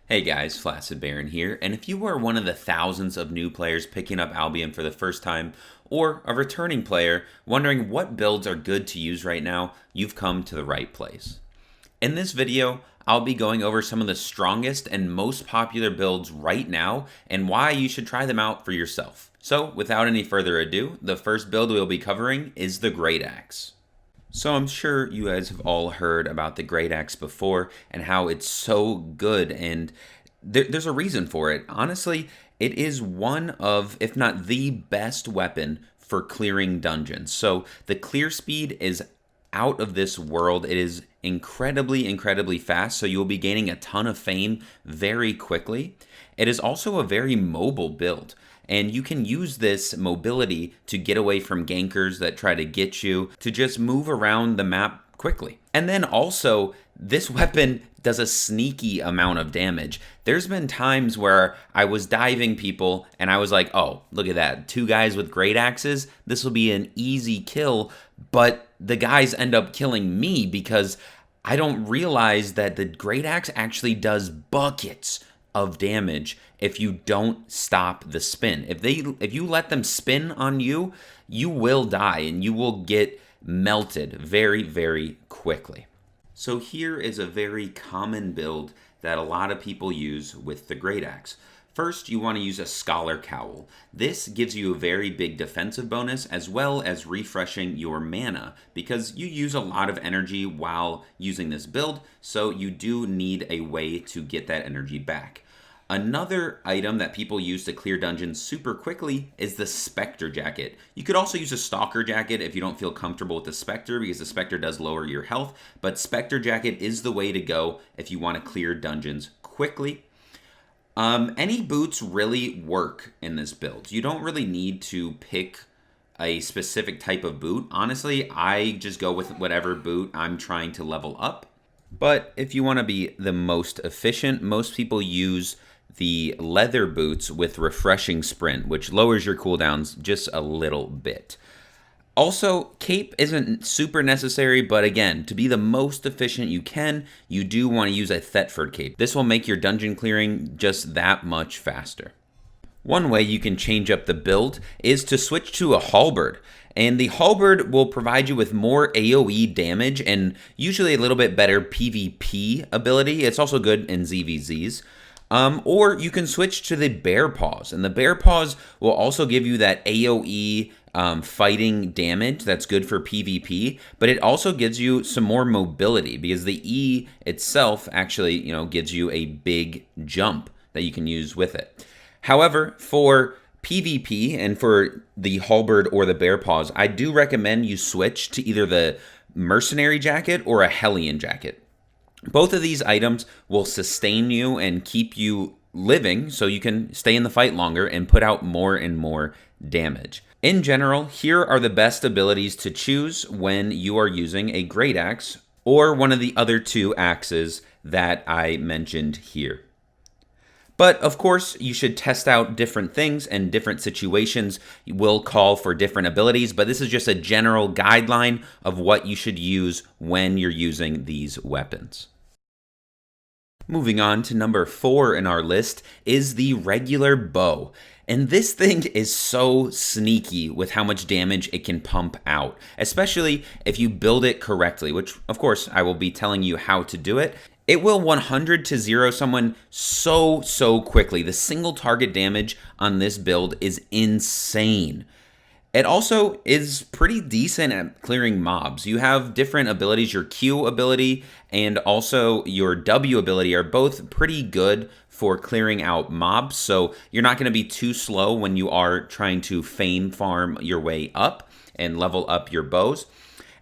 Hey guys, Flaccid Baron here, and if you are one of the thousands of new players picking up Albion for the first time, or a returning player wondering what builds are good to use right now, you've come to the right place. In this video, I'll be going over some of the strongest and most popular builds right now, and why you should try them out for yourself. So, without any further ado, the first build we'll be covering is the Great Axe. So I'm sure you guys have all heard about the Great Axe before and how it's so good, and there's a reason for it. Honestly, it is one of, if not the best weapon for clearing dungeons. So the clear speed is out of this world. It is incredibly fast, so you'll be gaining a ton of fame very quickly. It is also a very mobile build, and you can use this mobility to get away from gankers that try to get you, to just move around the map quickly. And then also, this weapon does a sneaky amount of damage. There's been times where I was diving people and I was like, oh, look at that, 2 guys with great axes, this will be an easy kill, but the guys end up killing me because I don't realize that the great axe actually does buckets of damage if you don't stop the spin. If you let them spin on you, you will die and you will get melted very quickly. So here is a very common build that a lot of people use with the Great Axe. First, you want to use a Scholar Cowl. This gives you a very big defensive bonus as well as refreshing your mana, because you use a lot of energy while using this build, so you do need a way to get that energy back. Another item that people use to clear dungeons super quickly is the Spectre Jacket. You could also use a Stalker Jacket if you don't feel comfortable with the Spectre, because the Spectre does lower your health, but Spectre Jacket is the way to go if you want to clear dungeons quickly. Any boots really work in this build. You don't really need to pick a specific type of boot. Honestly, I just go with whatever boot I'm trying to level up. But if you want to be the most efficient, most people use the leather boots with refreshing sprint, which lowers your cooldowns just a little bit. Also, cape isn't super necessary, but again, to be the most efficient you can, you do want to use a Thetford cape. This will make your dungeon clearing just that much faster. One way you can change up the build is to switch to a halberd. And the halberd will provide you with more AoE damage and usually a little bit better PvP ability. It's also good in ZVZs. Or you can switch to the bear paws, and the bear paws will also give you that AoE fighting damage that's good for PvP, but it also gives you some more mobility because the E itself actually, gives you a big jump that you can use with it. However, for PvP and for the halberd or the bear paws, I do recommend you switch to either the mercenary jacket or a Hellion jacket. Both of these items will sustain you and keep you living so you can stay in the fight longer and put out more and more damage. In general, here are the best abilities to choose when you are using a Great Axe or one of the other 2 axes that I mentioned here. But of course, you should test out different things, and different situations will call for different abilities, but this is just a general guideline of what you should use when you're using these weapons. Moving on to number 4 in our list is the regular bow. And this thing is so sneaky with how much damage it can pump out, especially if you build it correctly, which of course I will be telling you how to do it. It will 100 to 0 someone so quickly. The single target damage on this build is insane. It also is pretty decent at clearing mobs. You have different abilities. Your Q ability and also your W ability are both pretty good for clearing out mobs, so you're not going to be too slow when you are trying to fame farm your way up and level up your bows.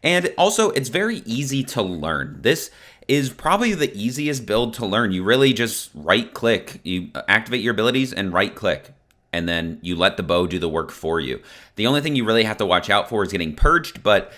And also, it's very easy to learn. This is probably the easiest build to learn. You really just right-click. You activate your abilities and right-click, and then you let the bow do the work for you. The only thing you really have to watch out for is getting purged, but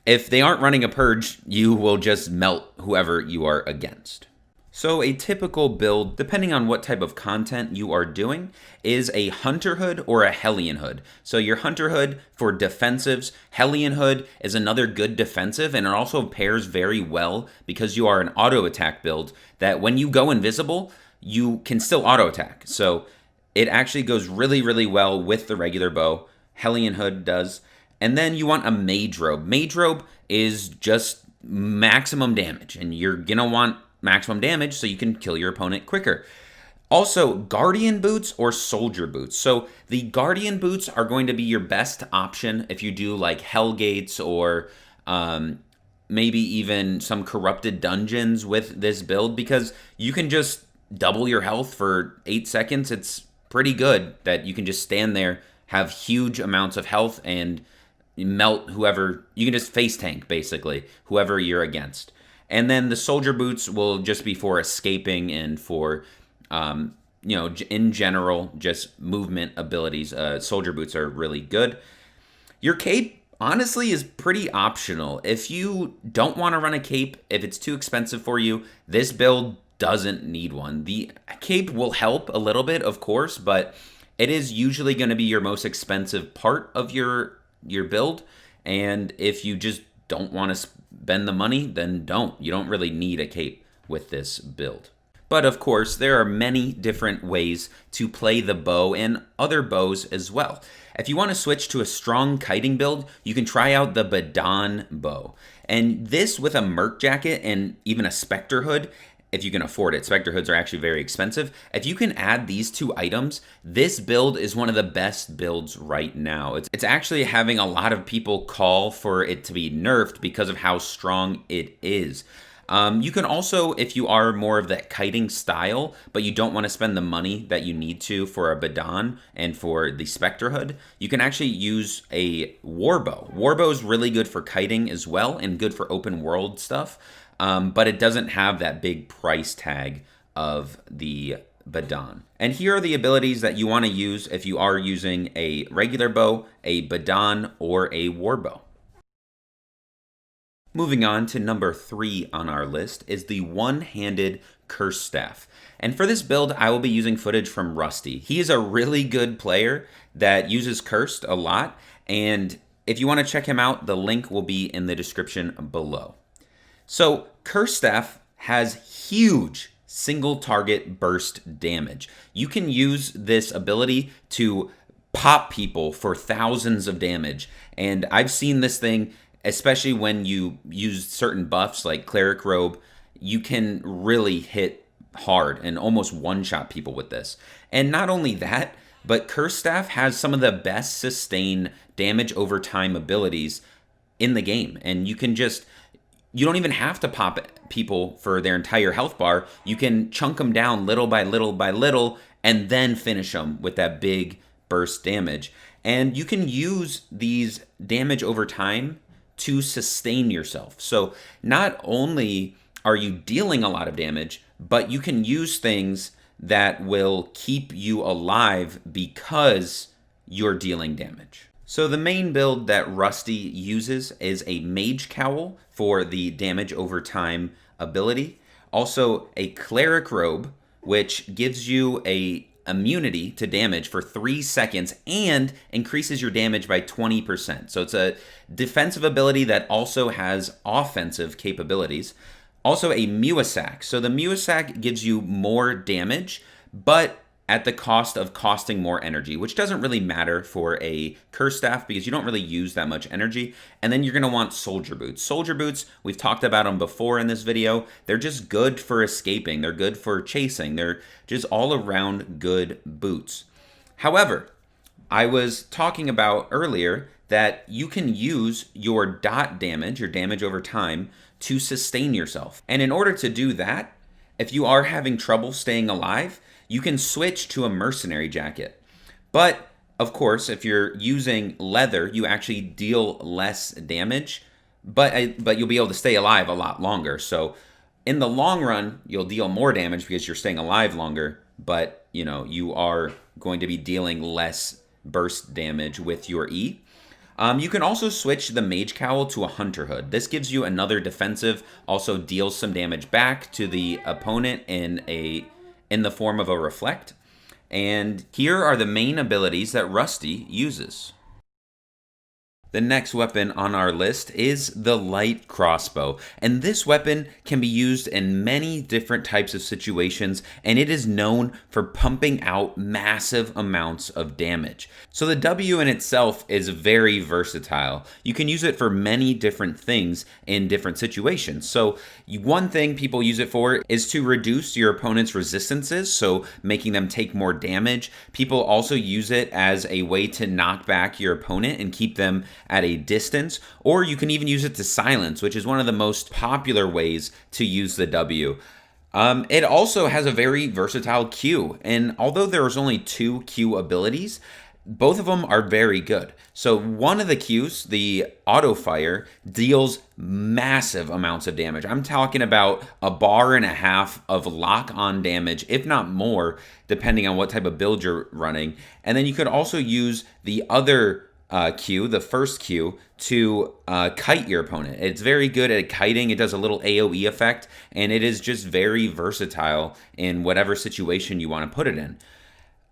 if they aren't running a purge, you will just melt whoever you are against. So a typical build, depending on what type of content you are doing, is a Hunter Hood or a Hellion Hood. So your Hunter Hood for defensives, Hellion Hood is another good defensive, and it also pairs very well because you are an auto attack build that when you go invisible, you can still auto attack. So it actually goes really, really well with the regular bow. Hellion Hood does. And then you want a Mage Robe. Mage Robe is just maximum damage, and you're gonna want maximum damage so you can kill your opponent quicker. Also, Guardian Boots or Soldier Boots. So the Guardian Boots are going to be your best option if you do like Hellgates or maybe even some corrupted dungeons with this build, because you can just double your health for 8 seconds. It's pretty good that you can just stand there, have huge amounts of health, and melt whoever. You can just face tank, basically, whoever you're against. And then the Soldier Boots will just be for escaping and for, in general, just movement abilities. Soldier Boots are really good. Your cape, honestly, is pretty optional. If you don't want to run a cape, if it's too expensive for you, this build doesn't need one. The cape will help a little bit, of course, but it is usually going to be your most expensive part of your build. And if you just don't want to spend the money, then don't. You don't really need a cape with this build. But of course, there are many different ways to play the bow and other bows as well. If you want to switch to a strong kiting build, you can try out the Badon bow. And this with a Merc jacket and even a Spectre hood, if you can afford it. Spectre hoods are actually very expensive. If you can add these two items, this build is one of the best builds right now. It's actually having a lot of people call for it to be nerfed because of how strong it is. You can also, if you are more of that kiting style, but you don't want to spend the money that you need to for a Badon and for the Spectre hood, you can actually use a Warbow. Warbow is really good for kiting as well and good for open world stuff. But it doesn't have that big price tag of the Badon. And here are the abilities that you want to use if you are using a regular bow, a Badon, or a Warbow. Moving on to number 3 on our list is the one-handed Curse Staff. And for this build, I will be using footage from Rusty. He is a really good player that uses Cursed a lot, and if you want to check him out, the link will be in the description below. So Curse Staff has huge single target burst damage. You can use this ability to pop people for thousands of damage. And I've seen this thing, especially when you use certain buffs like Cleric Robe, you can really hit hard and almost one-shot people with this. And not only that, but Curse Staff has some of the best sustain damage over time abilities in the game. And you don't even have to pop people for their entire health bar. You can chunk them down little by little by little and then finish them with that big burst damage. And you can use these damage over time to sustain yourself. So not only are you dealing a lot of damage, but you can use things that will keep you alive because you're dealing damage. So the main build that Rusty uses is a Mage Cowl for the damage over time ability. Also a Cleric Robe, which gives you a immunity to damage for 3 seconds and increases your damage by 20%. So it's a defensive ability that also has offensive capabilities. Also a Muasak. So the Muasak gives you more damage, but at the cost of costing more energy, which doesn't really matter for a Curse Staff because you don't really use that much energy. And then you're going to want Soldier Boots. Soldier Boots, we've talked about them before in this video. They're just good for escaping. They're good for chasing. They're just all around good boots. However, I was talking about earlier that you can use your dot damage, your damage over time, to sustain yourself. And in order to do that, if you are having trouble staying alive, you can switch to a mercenary jacket. But of course, if you're using leather, you actually deal less damage, but you'll be able to stay alive a lot longer. So in the long run, you'll deal more damage because you're staying alive longer, but you are going to be dealing less burst damage with your E. You can also switch the Mage Cowl to a Hunter Hood. This gives you another defensive, also deals some damage back to the opponent in the form of a reflect. And here are the main abilities that Rusty uses. The next weapon on our list is the light crossbow, and this weapon can be used in many different types of situations, and it is known for pumping out massive amounts of damage. So the W in itself is very versatile. You can use it for many different things in different situations. So one thing people use it for is to reduce your opponent's resistances, so making them take more damage. People also use it as a way to knock back your opponent and keep them at a distance, or you can even use it to silence, which is one of the most popular ways to use the W. It also has a very versatile Q, and although there's only 2 Q abilities, both of them are very good. So one of the Qs, the auto fire, deals massive amounts of damage. I'm talking about a bar and a half of lock-on damage, if not more, depending on what type of build you're running. And then you could also use the other Q, the first Q, to kite your opponent. It's very good at kiting. It does a little AoE effect, and it is just very versatile in whatever situation you want to put it in.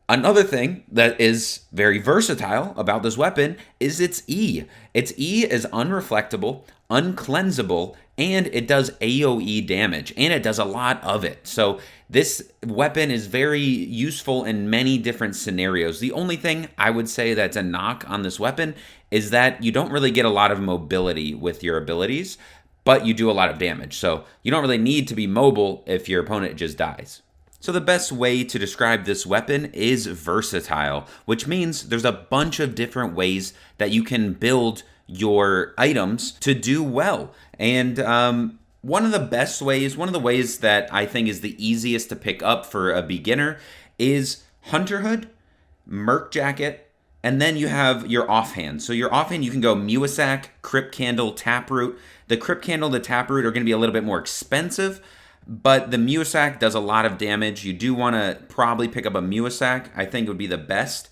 Another thing that is very versatile about this weapon is its E. Its E is unreflectable, uncleansable, and it does AoE damage, and it does a lot of it. So this weapon is very useful in many different scenarios. The only thing I would say that's a knock on this weapon is that you don't really get a lot of mobility with your abilities, but you do a lot of damage. So you don't really need to be mobile if your opponent just dies. So the best way to describe this weapon is versatile, which means there's a bunch of different ways that you can build your items to do well. And one of the ways that I think is the easiest to pick up for a beginner is Hunter Hood, Merc Jacket, and then you have your offhand. So your offhand, you can go Muasac, Crypt Candle, Taproot. The Crypt Candle, the Taproot are going to be a little bit more expensive, but the Muasac does a lot of damage. You do want to probably pick up a Muasac. I think it would be the best.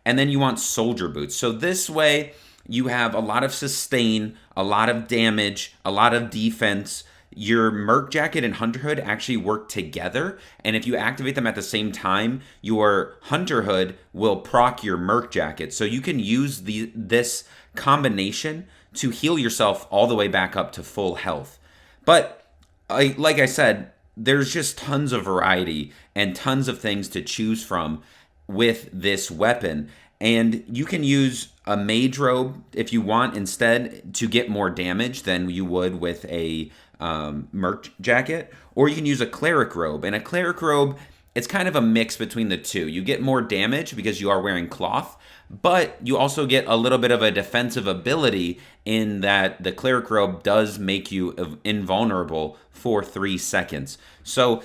And then you want Soldier Boots. So this way, you have a lot of sustain, a lot of damage, a lot of defense. Your Merc Jacket and Hunter Hood actually work together, and if you activate them at the same time, your Hunter Hood will proc your Merc Jacket. So you can use this combination to heal yourself all the way back up to full health. But like I said, there's just tons of variety and tons of things to choose from with this weapon. And you can use a Mage Robe if you want instead to get more damage than you would with a Merc Jacket. Or you can use a Cleric Robe. And a Cleric Robe, it's kind of a mix between the two. You get more damage because you are wearing cloth, but you also get a little bit of a defensive ability in that the Cleric Robe does make you invulnerable for 3 seconds. So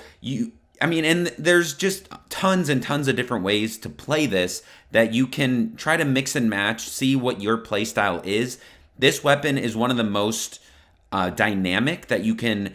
and there's just tons and tons of different ways to play this that you can try to mix and match, see what your playstyle is. This weapon is one of the most dynamic that you can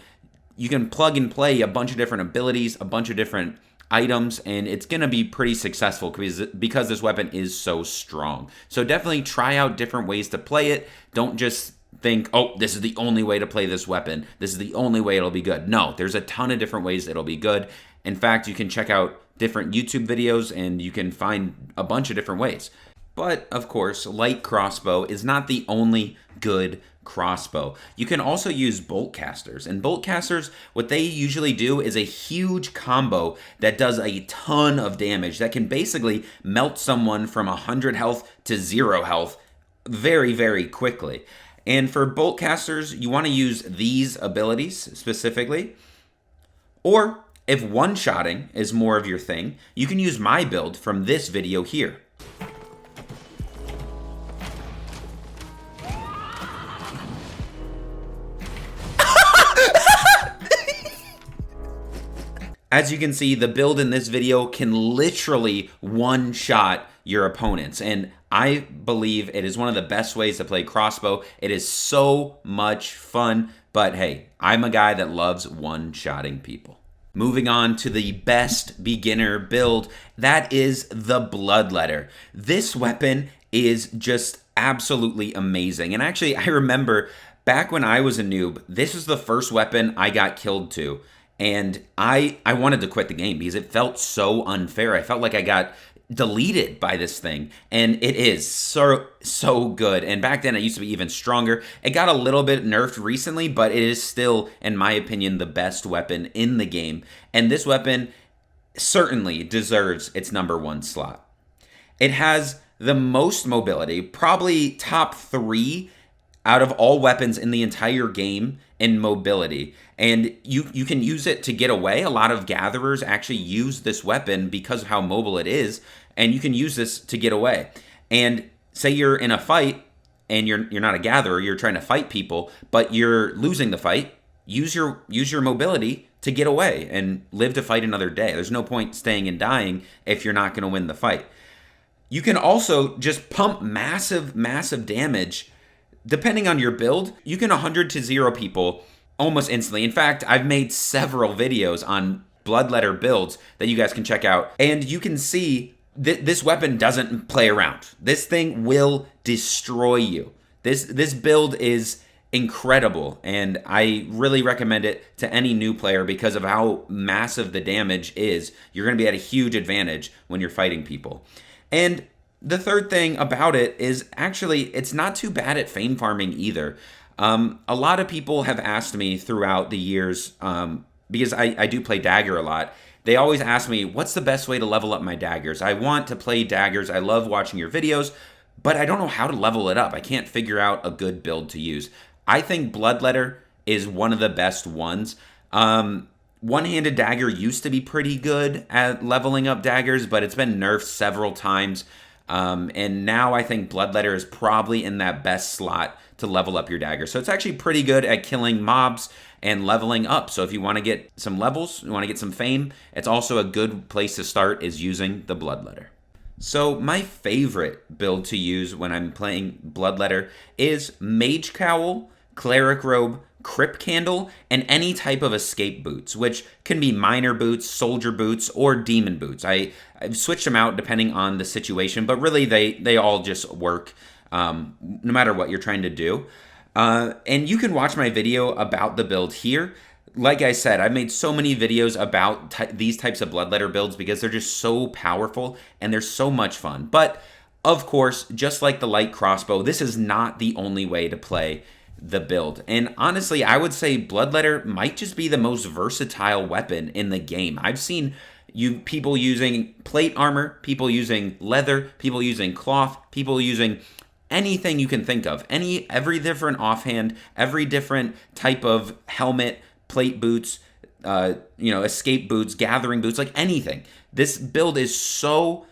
plug and play a bunch of different abilities, a bunch of different items, and it's going to be pretty successful because this weapon is so strong. So definitely try out different ways to play it. Don't just think, oh, this is the only way to play this weapon. This is the only way it'll be good. No, there's a ton of different ways it'll be good. In fact, you can check out different YouTube videos and you can find a bunch of different ways. But of course, light crossbow is not the only good crossbow. You can also use bolt casters, and bolt casters, what they usually do is a huge combo that does a ton of damage that can basically melt someone from 100 health to 0 health very, very quickly. And for bolt casters, you want to use these abilities specifically, or if one-shotting is more of your thing, you can use my build from this video here. As you can see, the build in this video can literally one-shot your opponents, and I believe it is one of the best ways to play crossbow. It is so much fun, but hey, I'm a guy that loves one-shotting people. Moving on to the best beginner build, that is the Bloodletter. This weapon is just absolutely amazing, and actually, I remember back when I was a noob, this was the first weapon I got killed to. And I wanted to quit the game because it felt so unfair. I felt like I got deleted by this thing, and it is so good. And back then it used to be even stronger. It got a little bit nerfed recently, but it is still, in my opinion, the best weapon in the game, and this weapon certainly deserves its number 1 slot. It has the most mobility, probably top 3 out of all weapons in the entire game in mobility. And you can use it to get away. A lot of gatherers actually use this weapon because of how mobile it is, and you can use this to get away. And say you're in a fight and you're not a gatherer, you're trying to fight people, but you're losing the fight, use your mobility to get away and live to fight another day. There's no point staying and dying if you're not going to win the fight. You can also just pump massive damage. Depending on your build, you can 100 to 0 people almost instantly. In fact, I've made several videos on Bloodletter builds that you guys can check out, and you can see that this weapon doesn't play around. This thing will destroy you. This build is incredible, and I really recommend it to any new player because of how massive the damage is. You're going to be at a huge advantage when you're fighting people. And the third thing about it is actually it's not too bad at fame farming either. A lot of people have asked me throughout the years, because I do play dagger a lot, they always ask me, what's the best way to level up my daggers? I want to play daggers. I love watching your videos, but I don't know how to level it up. I can't figure out a good build to use. I think Bloodletter is one of the best ones. One-handed dagger used to be pretty good at leveling up daggers, but it's been nerfed several times. And now I think Bloodletter is probably in that best slot to level up your dagger. So it's actually pretty good at killing mobs and leveling up. So if you want to get some levels, you want to get some fame, it's also a good place to start is using the Bloodletter. So my favorite build to use when I'm playing Bloodletter is Mage Cowl, Cleric Robe, Crypt Candle, and any type of escape boots, which can be miner boots, soldier boots, or demon boots. I've switched them out depending on the situation, but really they all just work no matter what you're trying to do. And you can watch my video about the build here. Like I said, I've made so many videos about these types of Bloodletter builds because they're just so powerful and they're so much fun. But of course, just like the light crossbow, this is not the only way to play the build. And honestly, I would say Bloodletter might just be the most versatile weapon in the game. I've seen people using plate armor, people using leather, people using cloth, people using anything you can think of. Every different offhand, every different type of helmet, plate boots, escape boots, gathering boots, like anything. This build is so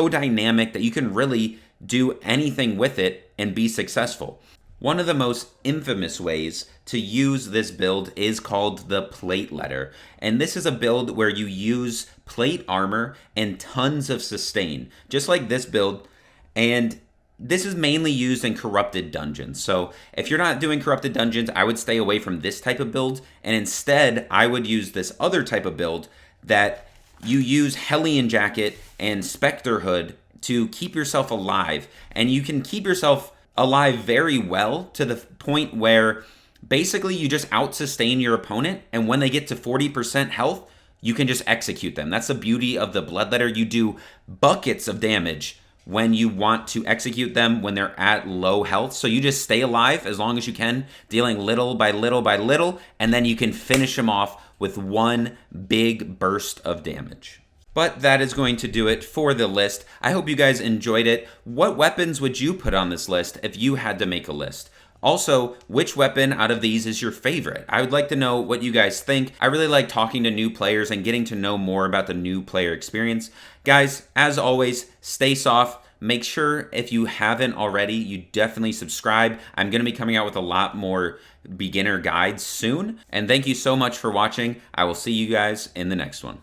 dynamic that you can really do anything with it and be successful. One of the most infamous ways to use this build is called the Plate Letter. And this is a build where you use plate armor and tons of sustain, just like this build. And this is mainly used in corrupted dungeons. So if you're not doing corrupted dungeons, I would stay away from this type of build. And instead, I would use this other type of build that you use Hellion Jacket and Spectre Hood to keep yourself alive. And you can keep yourself alive very well to the point where basically you just out-sustain your opponent, and when they get to 40% health, you can just execute them. That's the beauty of the Bloodletter. You do buckets of damage when you want to execute them when they're at low health. So you just stay alive as long as you can, dealing little by little by little, and then you can finish them off with one big burst of damage. But that is going to do it for the list. I hope you guys enjoyed it. What weapons would you put on this list if you had to make a list? Also, which weapon out of these is your favorite? I would like to know what you guys think. I really like talking to new players and getting to know more about the new player experience. Guys, as always, stay soft. Make sure if you haven't already, you definitely subscribe. I'm going to be coming out with a lot more beginner guides soon. And thank you so much for watching. I will see you guys in the next one.